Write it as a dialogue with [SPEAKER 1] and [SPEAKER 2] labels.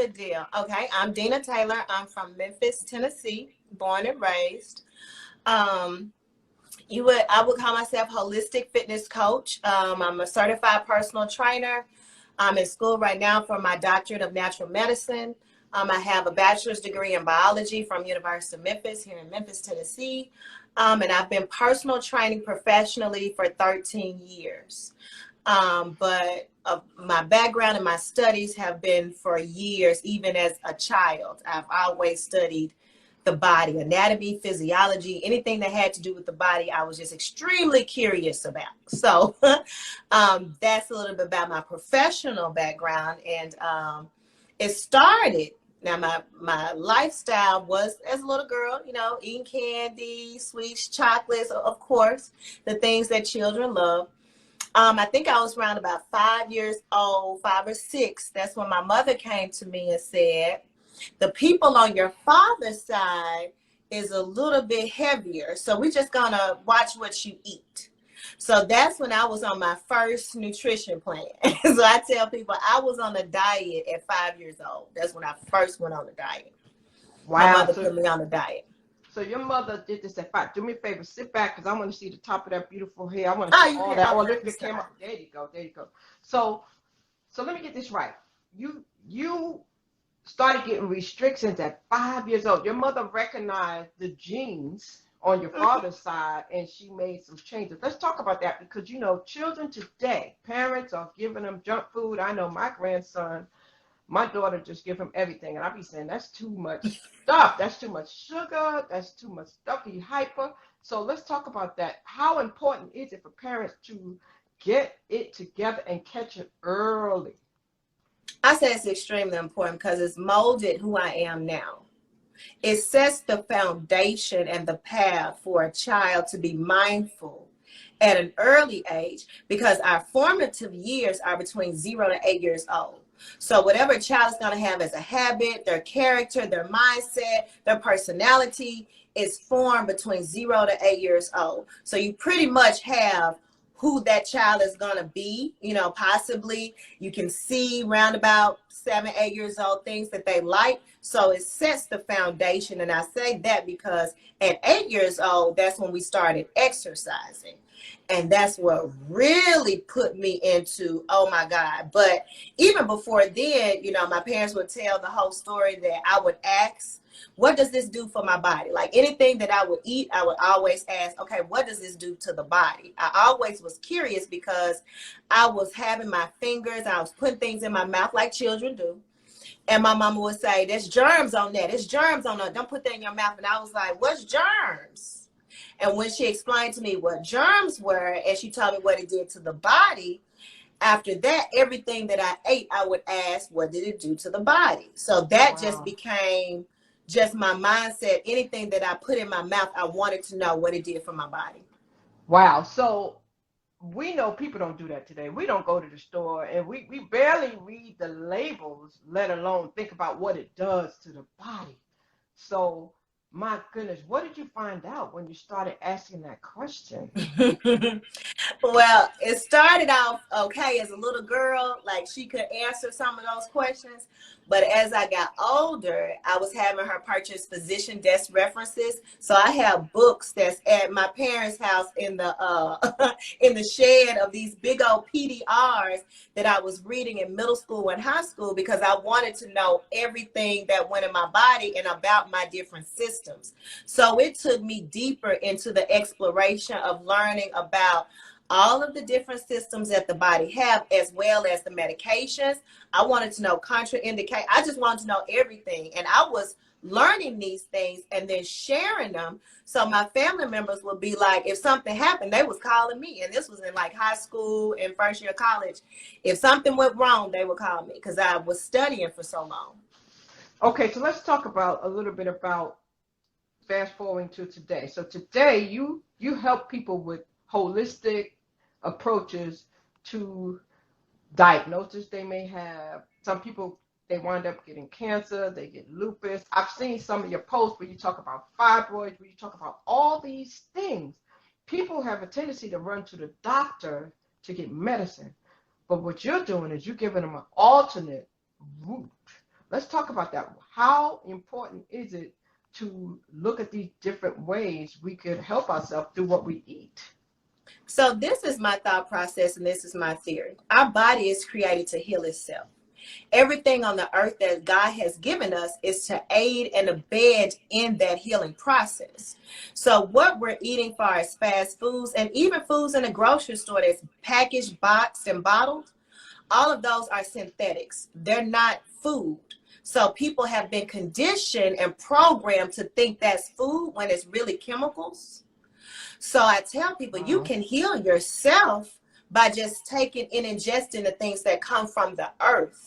[SPEAKER 1] good deal. Okay, I'm Deana Taylor. I'm from Memphis, Tennessee, born and raised. Um, I would call myself holistic fitness coach. I'm a certified personal trainer. I'm in school right now for my doctorate of natural medicine. I have a bachelor's degree in biology from University of Memphis here in Memphis, Tennessee. And I've been personal training professionally for 13 years. But my background and my studies have been for years, even as a child. I've always studied the body, anatomy, physiology, anything that had to do with the body, I was just extremely curious about. So that's a little bit about my professional background. And it started, now my lifestyle was as a little girl, eating candy, sweets, chocolates, of course, the things that children love. I think I was around about 5 years old, 5 or 6. That's when my mother came to me and said, the people on your father's side is a little bit heavier. So we're just going to watch what you eat. So that's when I was on my first nutrition plan. So I tell people I was on a diet at 5 years old. That's when I first went on the diet.
[SPEAKER 2] Wow.
[SPEAKER 1] My mother put me on the diet.
[SPEAKER 2] So your mother did this at 5. Do me a favor, sit back because I want to see the top of that beautiful hair. I want to see all that. Oh, look, it came up. There you go. There you go. So let me get this right. You started getting restrictions at 5 years old. Your mother recognized the genes on your father's side and she made some changes. Let's talk about that because, children today, parents are giving them junk food. I know my grandson, my daughter just give him everything. And I be saying, that's too much stuff. That's too much sugar. That's too much stuff. He's hyper. So let's talk about that. How important is it for parents to get it together and catch it early?
[SPEAKER 1] I say it's extremely important because it's molded who I am now. It sets the foundation and the path for a child to be mindful at an early age because our formative years are between 0 to 8 years old. So whatever a child is going to have as a habit, their character, their mindset, their personality is formed between 0 to 8 years old. So you pretty much have who that child is going to be, possibly you can see around about 7, 8 years old things that they like. So it sets the foundation. And I say that because at 8 years old, that's when we started exercising. And that's what really put me into, oh my God. But even before then, my parents would tell the whole story that I would ask, what does this do for my body? Like anything that I would eat, I would always ask, okay, what does this do to the body? I always was curious because I was having my fingers, I was putting things in my mouth like children do. And my mama would say, there's germs on that. There's germs on that. Don't put that in your mouth. And I was like, what's germs? And when she explained to me what germs were, and she told me what it did to the body, after that, everything that I ate, I would ask, what did it do to the body? So that just became just my mindset. Anything that I put in my mouth, I wanted to know what it did for my body.
[SPEAKER 2] Wow. So we know people don't do that today. We don't go to the store and we barely read the labels, let alone think about what it does to the body. So my goodness, what did you find out when you started asking that question?
[SPEAKER 1] Well, it started off okay as a little girl, like she could answer some of those questions. But as I got older, I was having her purchase physician desk references. So I have books that's at my parents' house in the in the shed of these big old PDRs that I was reading in middle school and high school because I wanted to know everything that went in my body and about my different systems. So it took me deeper into the exploration of learning about all of the different systems that the body have, as well as the medications. I wanted to know contraindicate. I just wanted to know everything. And I was learning these things and then sharing them. So my family members would be like, if something happened, they was calling me. And this was in like high school and first year of college. If something went wrong, they would call me because I was studying for so long.
[SPEAKER 2] Okay, so let's talk about a little bit about fast forwarding to today. So today you help people with holistic approaches to diagnosis they may have. Some people, they wind up getting cancer, they get lupus. I've seen some of your posts where you talk about fibroids, where you talk about all these things. People have a tendency to run to the doctor to get medicine. But what you're doing is you're giving them an alternate route. let's talk about that. How important is it to look at these different ways we could help ourselves through what we eat?
[SPEAKER 1] So this is my thought process, and this is my theory. Our body is created to heal itself. Everything on the earth that God has given us is to aid and abet in that healing process. So what we're eating far as fast foods, and even foods in the grocery store that's packaged, boxed, and bottled, all of those are synthetics. They're not food. So people have been conditioned and programmed to think that's food when it's really chemicals. So I tell people, you can heal yourself by just taking and ingesting the things that come from the earth.